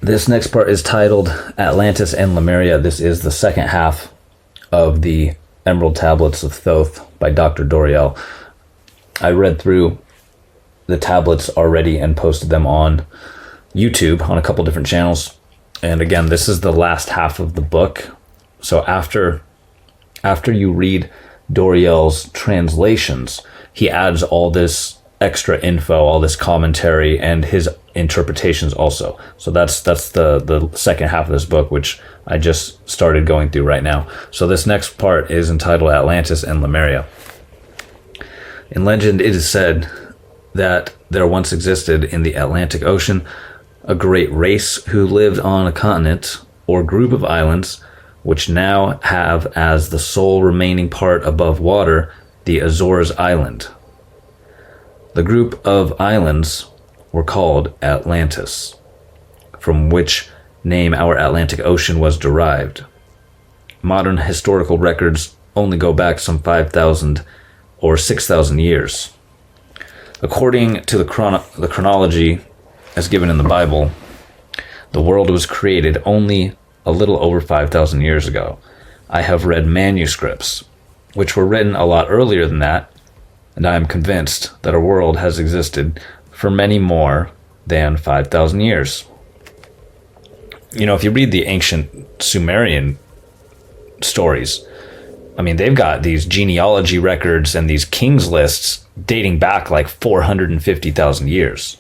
This next part is titled Atlantis and Lemuria. This is the second half of the Emerald Tablets of Thoth by Dr. Doriel. I read through the tablets already and posted them on YouTube on a couple different channels. And again, this is the last half of the book. So after you read Doriel's translations, he adds all this extra info, all this commentary, and his interpretations also. So that's the second half of this book, which I just started going through right now. So this next part is entitled Atlantis and Lemuria. In legend, it is said that there once existed in the Atlantic Ocean a great race who lived on a continent or group of islands, which now have as the sole remaining part above water the Azores Island. The group of islands were called Atlantis, from which name our Atlantic Ocean was derived. Modern historical records only go back some 5,000 or 6,000 years. According to the chronology as given in the Bible, the world was created only a little over 5,000 years ago. I have read manuscripts, which were written a lot earlier than that, and I am convinced that our world has existed for many more than 5,000 years. You know, if you read the ancient Sumerian stories, I mean, they've got these genealogy records and these kings lists dating back like 450,000 years.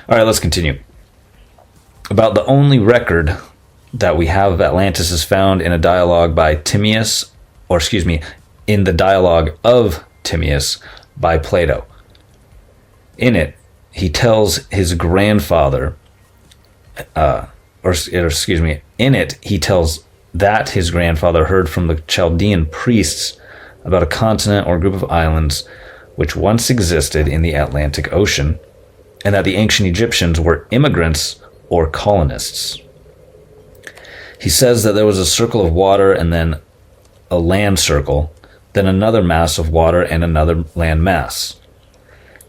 All right, let's continue. About the only record that we have of Atlantis is found in a dialogue by Timaeus, in the dialogue of Timaeus by Plato. In it, he tells his grandfather, in it, he tells that his grandfather heard from the Chaldean priests about a continent or group of islands which once existed in the Atlantic Ocean, and that the ancient Egyptians were immigrants or colonists. He says that there was a circle of water and then a land circle, then another mass of water and another land mass.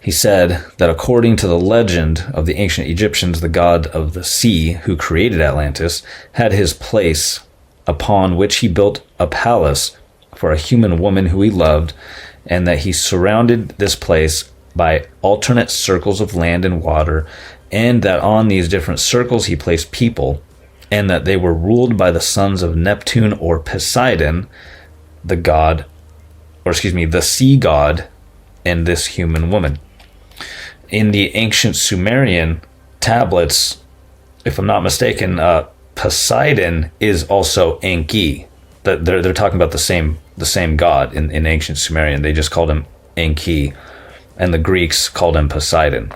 He said that according to the legend of the ancient Egyptians, the god of the sea, who created Atlantis, had his place upon which he built a palace for a human woman who he loved, and that he surrounded this place by alternate circles of land and water, and that on these different circles he placed people, and that they were ruled by the sons of Neptune or Poseidon, the sea god, and this human woman. In the ancient Sumerian tablets, if I'm not mistaken, Poseidon is also Enki. They're talking about the same god in ancient Sumerian. They just called him Enki, and the Greeks called him Poseidon.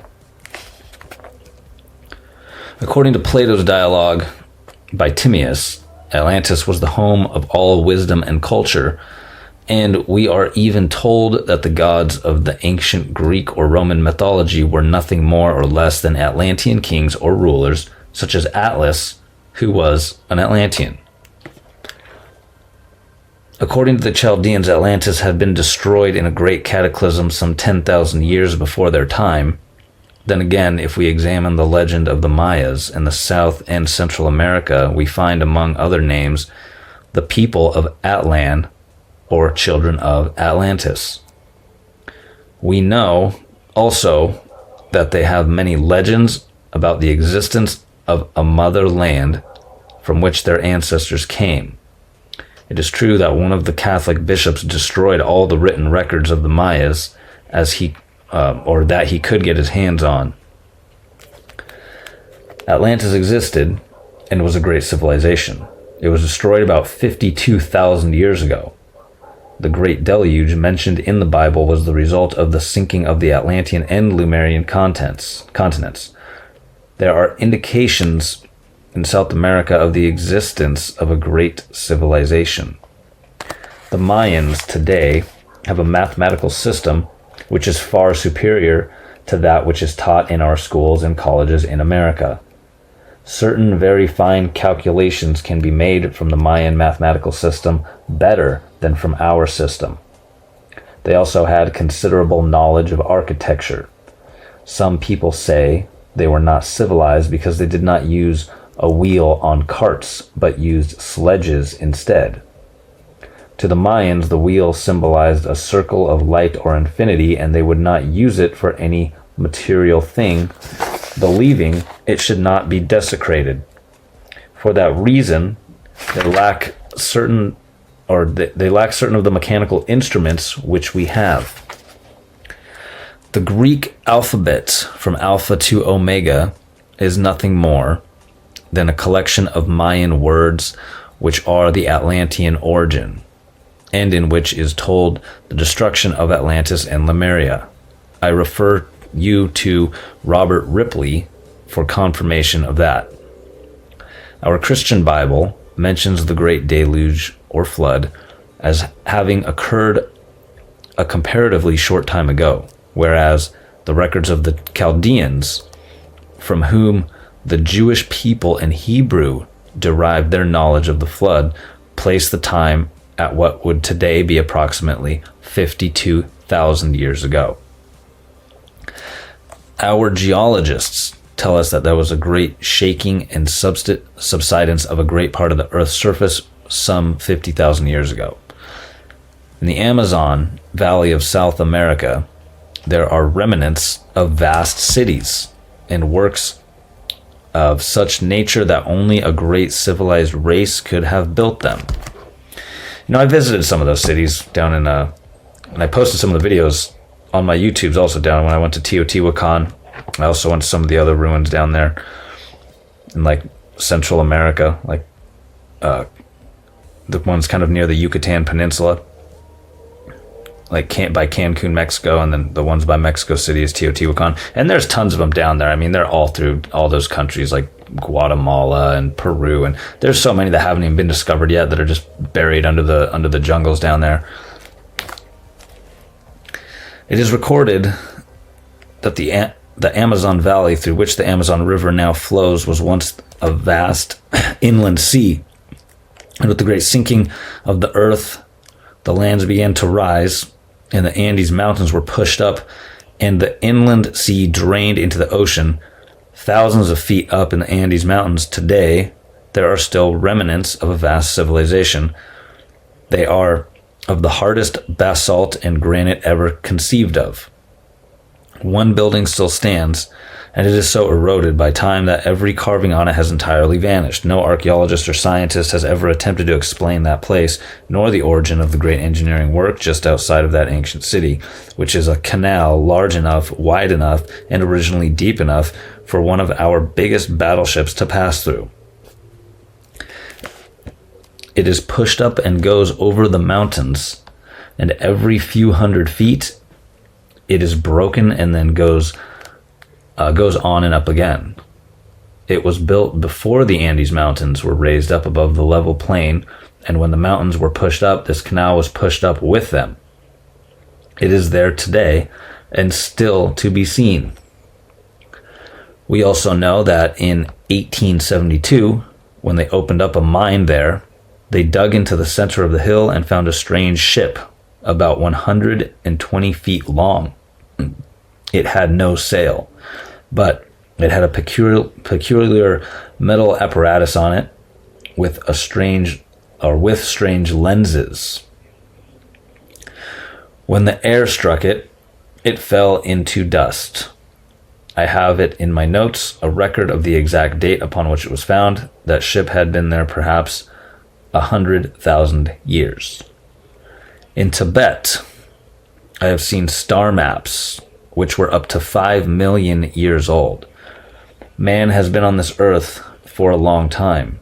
According to Plato's dialogue by Timaeus, Atlantis was the home of all wisdom and culture, and we are even told that the gods of the ancient Greek or Roman mythology were nothing more or less than Atlantean kings or rulers, such as Atlas, who was an Atlantean. According to the Chaldeans, Atlantis had been destroyed in a great cataclysm some 10,000 years before their time. Then again, if we examine the legend of the Mayas in the South and Central America, we find, among other names, the people of Atlan, or children of Atlantis. We know also that they have many legends about the existence of a motherland from which their ancestors came. It is true that one of the Catholic bishops destroyed all the written records of the Mayas that he could get his hands on. Atlantis existed and was a great civilization. It was destroyed about 52,000 years ago. The Great Deluge mentioned in the Bible was the result of the sinking of the Atlantean and Lemurian continents. There are indications in South America of the existence of a great civilization. The Mayans today have a mathematical system which is far superior to that which is taught in our schools and colleges in America. Certain very fine calculations can be made from the Mayan mathematical system better than from our system. They also had considerable knowledge of architecture. Some people say they were not civilized because they did not use a wheel on carts, but used sledges instead. To the Mayans, the wheel symbolized a circle of light or infinity, and they would not use it for any material thing, believing it should not be desecrated. For that reason, they lack certain of the mechanical instruments which we have. The Greek alphabet from Alpha to Omega is nothing more than a collection of Mayan words which are the Atlantean origin, and in which is told the destruction of Atlantis and Lemuria. I refer you to Robert Ripley for confirmation of that. Our Christian Bible mentions the Great Deluge or Flood as having occurred a comparatively short time ago, whereas the records of the Chaldeans, from whom the Jewish people in Hebrew derived their knowledge of the flood, place the time at what would today be approximately 52,000 years ago. Our geologists tell us that there was a great shaking and subsidence of a great part of the Earth's surface some 50,000 years ago. In the Amazon Valley of South America, there are remnants of vast cities and works of such nature that only a great civilized race could have built them. You know, I visited some of those cities down in, and I posted some of the videos on my YouTubes also down when I went to Teotihuacan. I also went to some of the other ruins down there in like Central America, like the ones kind of near the Yucatan Peninsula, like by Cancun, Mexico, and then the ones by Mexico City is Teotihuacan. And there's tons of them down there. I mean, they're all through all those countries like Guatemala and Peru, and there's so many that haven't even been discovered yet that are just buried under the jungles down there. It is recorded that the Amazon Valley, through which the Amazon River now flows, was once a vast inland sea. And with the great sinking of the earth, the lands began to rise, and the Andes Mountains were pushed up, and the inland sea drained into the ocean. Thousands of feet up in the Andes Mountains today, there are still remnants of a vast civilization. They are of the hardest basalt and granite ever conceived of. One building still stands, and it is so eroded by time that every carving on it has entirely vanished. No archaeologist or scientist has ever attempted to explain that place, nor the origin of the great engineering work just outside of that ancient city, which is a canal large enough, wide enough, and originally deep enough for one of our biggest battleships to pass through. It is pushed up and goes over the mountains, and every few hundred feet it is broken and then goes on and up again. It was built before the Andes Mountains were raised up above the level plain, and when the mountains were pushed up, this canal was pushed up with them. It is there today and still to be seen. We also know that in 1872, when they opened up a mine there, they dug into the center of the hill and found a strange ship about 120 feet long. It had no sail, but it had a peculiar metal apparatus on it with strange lenses. When the air struck it, it fell into dust. I have it in my notes, a record of the exact date upon which it was found. That ship had been there perhaps 100,000 years. In Tibet, I have seen star maps which were up to 5 million years old. Man has been on this earth for a long time.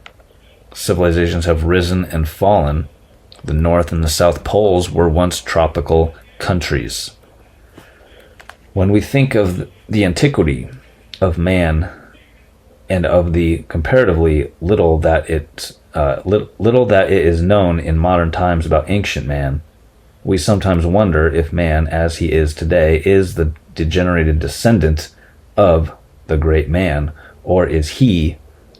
Civilizations have risen and fallen. The North and the South Poles were once tropical countries. When we think of the antiquity of man and of the comparatively little that it is known in modern times about ancient man, we sometimes wonder if man, as he is today, is the degenerated descendant of the great man, or is he,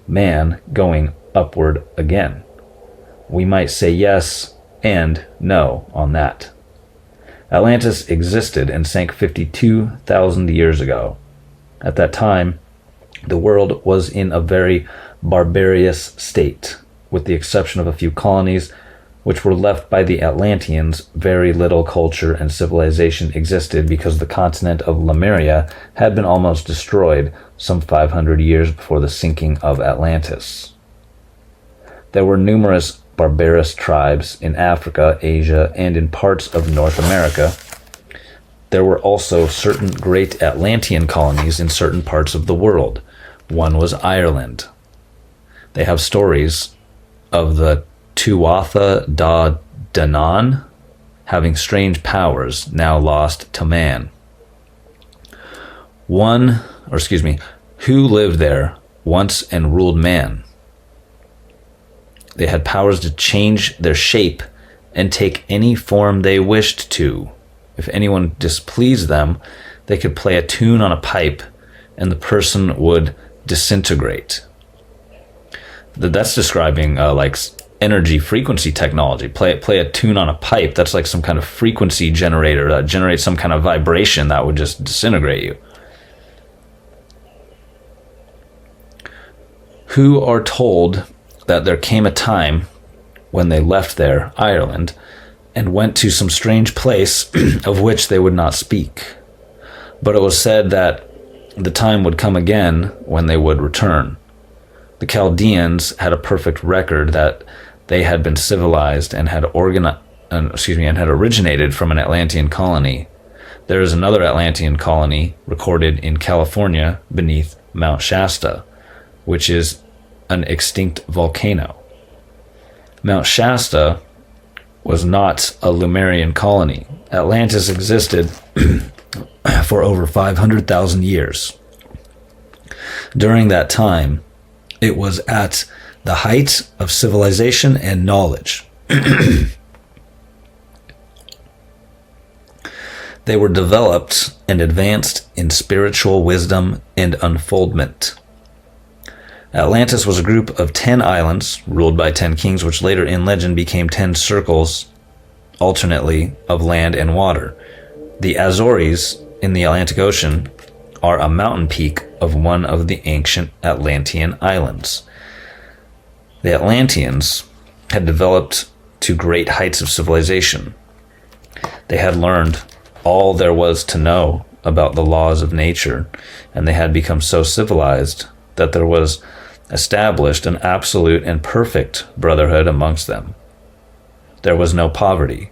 man, going upward again? We might say yes and no on that. Atlantis existed and sank 52,000 years ago. At that time, The world was in a very barbarous state, with the exception of a few colonies which were left by the Atlanteans. Very little culture and civilization existed because the continent of Lemuria had been almost destroyed some 500 years before the sinking of Atlantis. There were numerous barbarous tribes in Africa, Asia, and in parts of North America. There were also certain great Atlantean colonies in certain parts of the world. One was Ireland. They have stories of the Tuatha Da Danann having strange powers now lost to man. Who lived there once and ruled man. They had powers to change their shape and take any form they wished to. If anyone displeased them, they could play a tune on a pipe and the person would disintegrate. That's describing like energy frequency technology. Play a tune on a pipe. That's like some kind of frequency generator that generates some kind of vibration that would just disintegrate you. Who are told that there came a time when they left their Ireland and went to some strange place of which they would not speak. But it was said that the time would come again when they would return. The Chaldeans had a perfect record that they had been civilized and had originated from an Atlantean colony. There is another Atlantean colony recorded in California beneath Mount Shasta, which is an extinct volcano. Mount Shasta was not a Lemurian colony. Atlantis existed for over 500,000 years. During that time, it was at the height of civilization and knowledge. They were developed and advanced in spiritual wisdom and unfoldment. Atlantis was a group of 10 islands ruled by 10 kings, which later in legend became 10 circles alternately of land and water. The Azores in the Atlantic Ocean are a mountain peak of one of the ancient Atlantean islands. The Atlanteans had developed to great heights of civilization. They had learned all there was to know about the laws of nature, and they had become so civilized that there was established an absolute and perfect brotherhood amongst them. There was no poverty.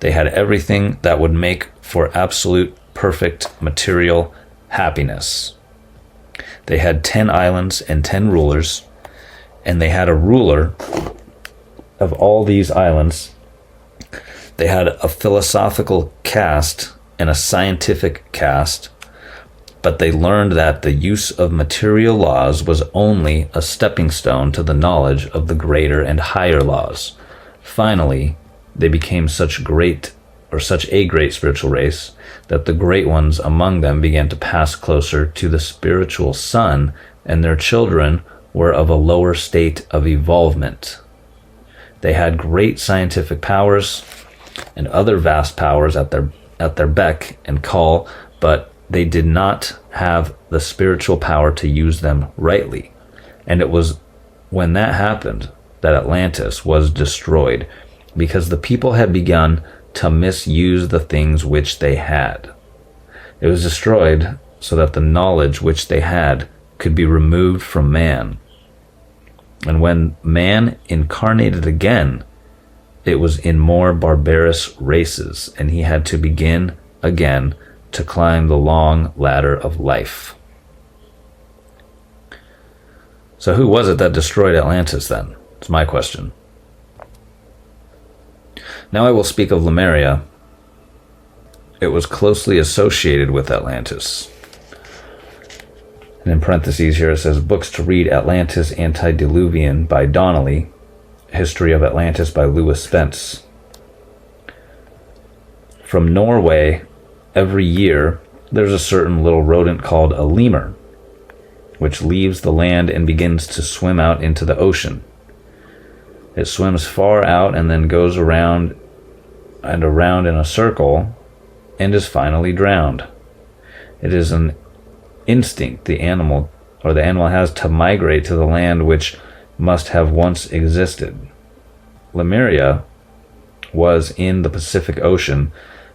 They had everything that would make for absolute, perfect material happiness. They had 10 islands and 10 rulers, and they had a ruler of all these islands. They had a philosophical caste and a scientific caste, but they learned that the use of material laws was only a stepping stone to the knowledge of the greater and higher laws. Finally, they became such a great spiritual race that the great ones among them began to pass closer to the spiritual sun, and their children were of a lower state of evolvement. They had great scientific powers and other vast powers at their beck and call, but they did not have the spiritual power to use them rightly. And it was when that happened that Atlantis was destroyed, because the people had begun to misuse the things which they had. It was destroyed so that the knowledge which they had could be removed from man. And when man incarnated again, it was in more barbarous races, and he had to begin again to climb the long ladder of life. So who was it that destroyed Atlantis then? It's my question. Now I will speak of Lemuria. It was closely associated with Atlantis. And in parentheses here it says, books to read: Atlantis Antediluvian by Donnelly, History of Atlantis by Lewis Spence. From Norway, every year there's a certain little rodent called a lemur, which leaves the land and begins to swim out into the ocean. It swims far out and then goes around and around in a circle and is finally drowned. It is an instinct the animal or the animal has to migrate to the land which must have once existed. Lemuria was in the Pacific Ocean.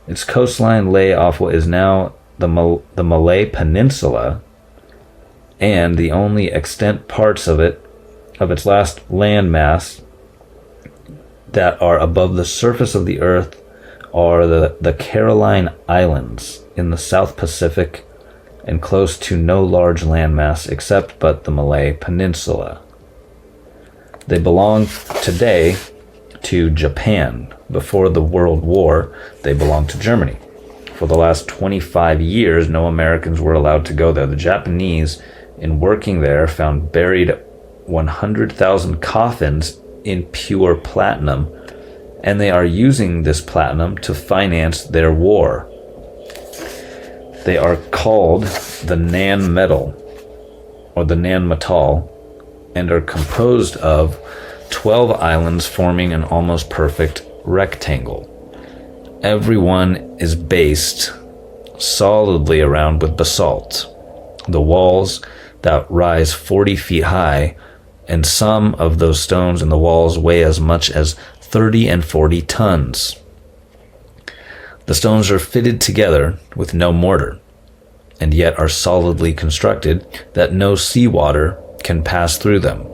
Its coastline lay off what is now the Malay Peninsula, and the only extant parts of its last landmass that are above the surface of the earth are the Caroline Islands in the South Pacific, and close to no large landmass except but the Malay Peninsula. They belong today to Japan. Before the World War, they belonged to Germany. For the last 25 years, no Americans were allowed to go there. The Japanese, in working there, found buried 100,000 coffins in pure platinum, and they are using this platinum to finance their war. They are called the Nan metal, or the Nan metal, and are composed of 12 islands forming an almost perfect rectangle. Every one is based solidly around with basalt. The walls that rise 40 feet high, and some of those stones in the walls weigh as much as 30 and 40 tons. The stones are fitted together with no mortar, and yet are solidly constructed that no seawater can pass through them.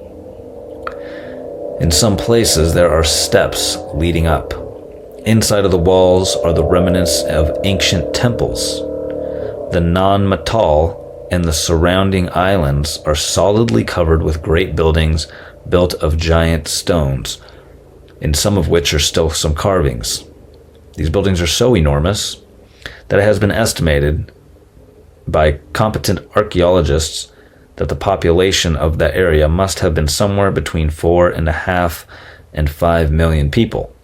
In some places there are steps leading up. Inside of the walls are the remnants of ancient temples. The Nan Metal and the surrounding islands are solidly covered with great buildings built of giant stones, in some of which are still some carvings. These buildings are so enormous that it has been estimated by competent archaeologists that the population of that area must have been somewhere between 4.5 and 5 million people.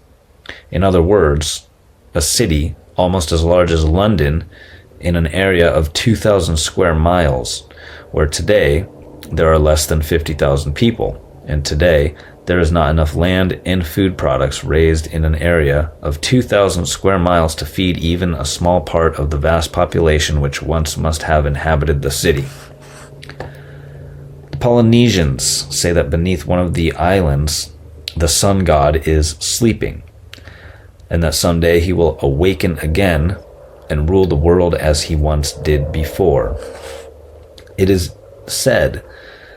In other words, a city almost as large as London in an area of 2,000 square miles, where today there are less than 50,000 people, and today there is not enough land and food products raised in an area of 2,000 square miles to feed even a small part of the vast population which once must have inhabited the city. The Polynesians say that beneath one of the islands the sun god is sleeping, and that someday he will awaken again and rule the world as he once did before. It is said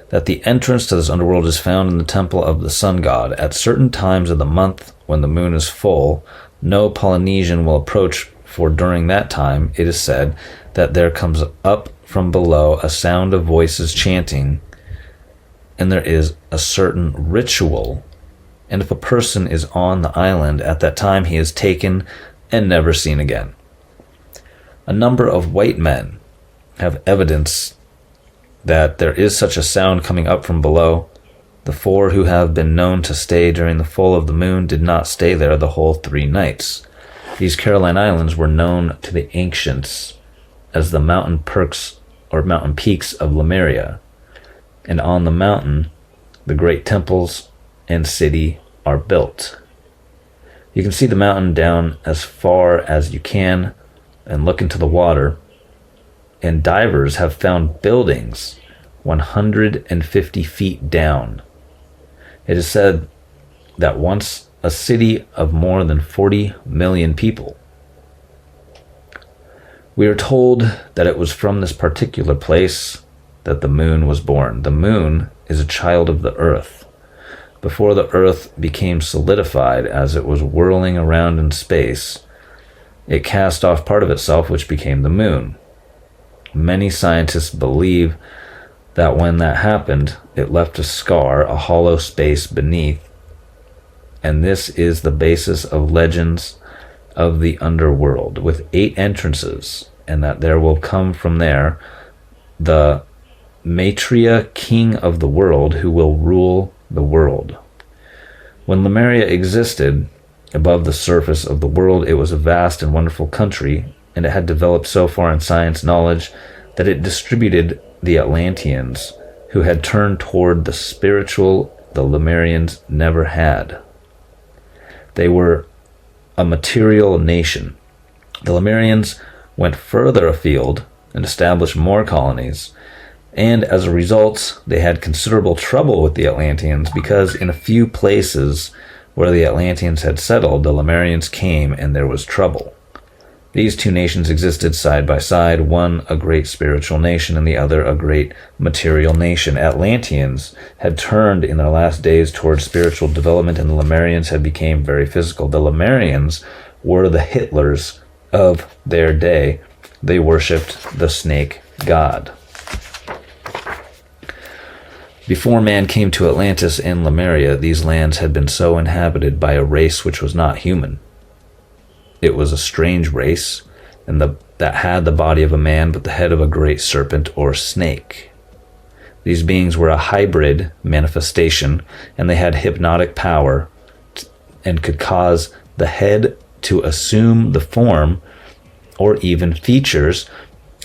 that the entrance to this underworld is found in the temple of the sun god. At certain times of the month when the moon is full, no Polynesian will approach, for during that time it is said that there comes up from below a sound of voices chanting, and there is a certain ritual, and if a person is on the island at that time, he is taken and never seen again. A number of white men have evidence that there is such a sound coming up from below. The 4 who have been known to stay during the full of the moon did not stay there the whole 3 nights. These Caroline Islands were known to the ancients as the mountain peaks of Lemuria, and on the mountain the great temples and city are built. You can see the mountain down as far as you can and look into the water, and divers have found buildings 150 feet down. It is said that once a city of more than 40 million people. We are told that it was from this particular place that the moon was born. The moon is a child of the earth. Before the earth became solidified as it was whirling around in space, it cast off part of itself, which became the moon. Many scientists believe that when that happened, it left a scar, a hollow space beneath, and this is the basis of legends of the underworld, with 8 entrances, and that there will come from there the Maitreya king of the world who will rule the world. When Lemuria existed above the surface of the world, it was a vast and wonderful country, and it had developed so far in science knowledge that it distributed the Atlanteans, who had turned toward the spiritual the Lemurians never had. They were a material nation. The Lemurians went further afield and established more colonies, And as a result, they had considerable trouble with the Atlanteans because in a few places where the Atlanteans had settled, the Lemurians came and there was trouble. These two nations existed side by side, one a great spiritual nation and the other a great material nation. Atlanteans had turned in their last days towards spiritual development, and the Lemurians had become very physical. The Lemurians were the Hitlers of their day. They worshipped the snake god. Before man came to Atlantis and Lemuria, these lands had been so inhabited by a race which was not human. It was a strange race, and that had the body of a man but the head of a great serpent or snake. These beings were a hybrid manifestation, and they had hypnotic power and could cause the head to assume the form or even features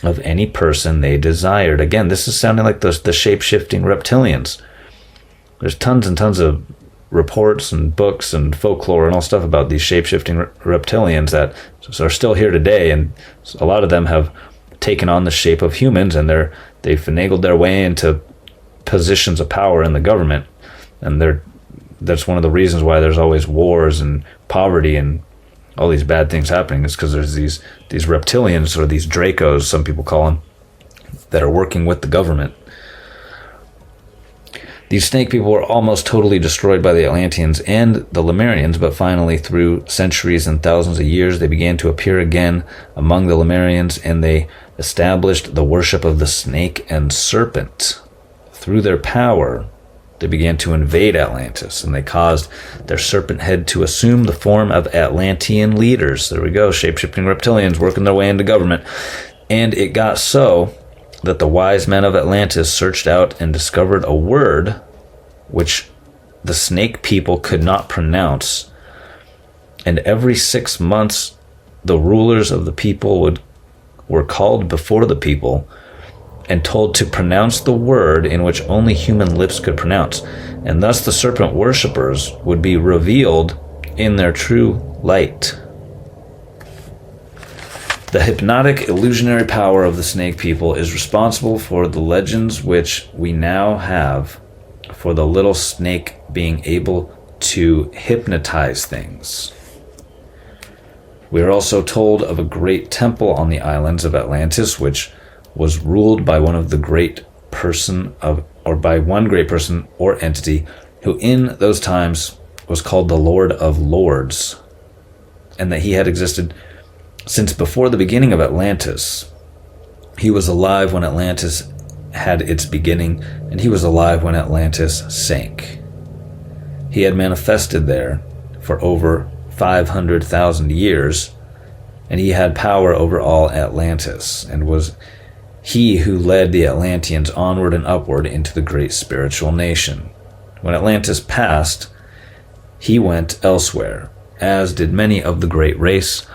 of any person they desired. Again, this is sounding like the shape-shifting reptilians. There's tons and tons of reports and books and folklore and all stuff about these shape-shifting reptilians that are still here today, and a lot of them have taken on the shape of humans, and they've finagled their way into positions of power in the government, and that's one of the reasons why there's always wars and poverty and all these bad things happening, is because there's these reptilians, or these Dracos, some people call them, that are working with the government. These snake people were almost totally destroyed by the Atlanteans and the Lemurians, but finally, through centuries and thousands of years, they began to appear again among the Lemurians, and they established the worship of the snake and serpent. Through their power, they began to invade Atlantis, and they caused their serpent head to assume the form of Atlantean leaders. There we go, shape-shifting reptilians working their way into government. And it got so that the wise men of Atlantis searched out and discovered a word which the snake people could not pronounce. And every 6 months, the rulers of the people were called before the people and told to pronounce the word in which only human lips could pronounce. And thus the serpent worshippers would be revealed in their true light. The hypnotic illusionary power of the snake people is responsible for the legends which we now have for the little snake being able to hypnotize things. We are also told of a great temple on the islands of Atlantis, which was ruled by one great person or entity who in those times was called the Lord of Lords, and that he had existed since before the beginning of Atlantis. He was alive when Atlantis had its beginning, and he was alive when Atlantis sank. He had manifested there for over 500,000 years, and he had power over all Atlantis, and was he who led the Atlanteans onward and upward into the great spiritual nation. When Atlantis passed, he went elsewhere, as did many of the great race.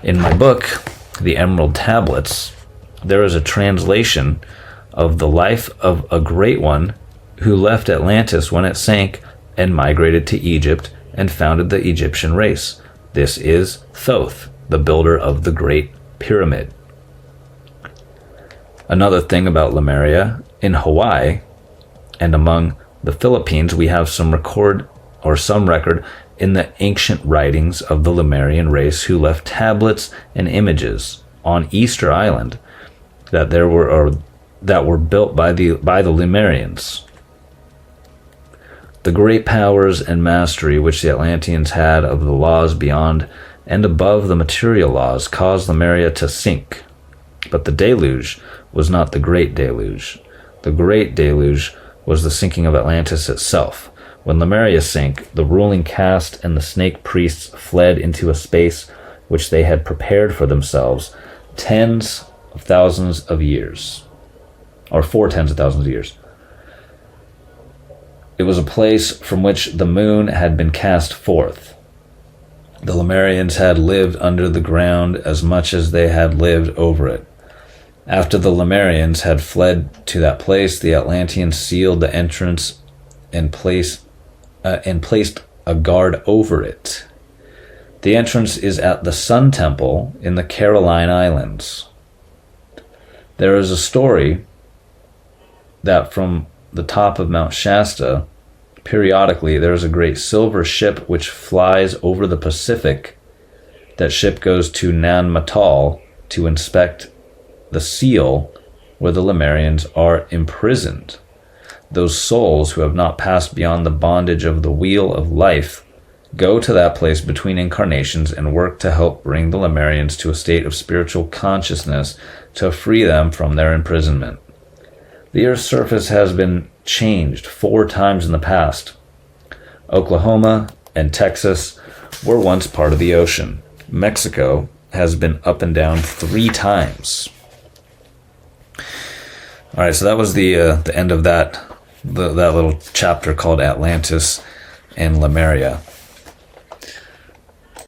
In my book, The Emerald Tablets, there is a translation of the life of a great one who left Atlantis when it sank and migrated to Egypt and founded the Egyptian race. This is Thoth, the builder of the Great Pyramid. Another thing about Lemuria, in Hawaii and among the Philippines, we have some record in the ancient writings of the Lemurian race who left tablets and images on Easter Island that were built by the Lemurians. The great powers and mastery which the Atlanteans had of the laws beyond and above the material laws caused Lemuria to sink. But the deluge was not the great deluge. The great deluge was the sinking of Atlantis itself. When Lemuria sank, the ruling caste and the snake priests fled into a space which they had prepared for themselves tens of thousands of years, or for tens of thousands of years. It was a place from which the moon had been cast forth. The Lemurians had lived under the ground as much as they had lived over it. After the Lemurians had fled to that place, the Atlanteans sealed the entrance and placed a guard over it. The entrance is at the Sun Temple in the Caroline Islands. There is a story that from the top of Mount Shasta, periodically there is a great silver ship which flies over the Pacific. That ship goes to Nan Matal to inspect the seal where the Lemurians are imprisoned. Those souls who have not passed beyond the bondage of the wheel of life go to that place between incarnations and work to help bring the Lemurians to a state of spiritual consciousness to free them from their imprisonment. The Earth's surface has been changed 4 times in the past. Oklahoma and Texas were once part of the ocean. Mexico has been up and down 3 times. All right, so that was the end of that little chapter called Atlantis and Lemuria.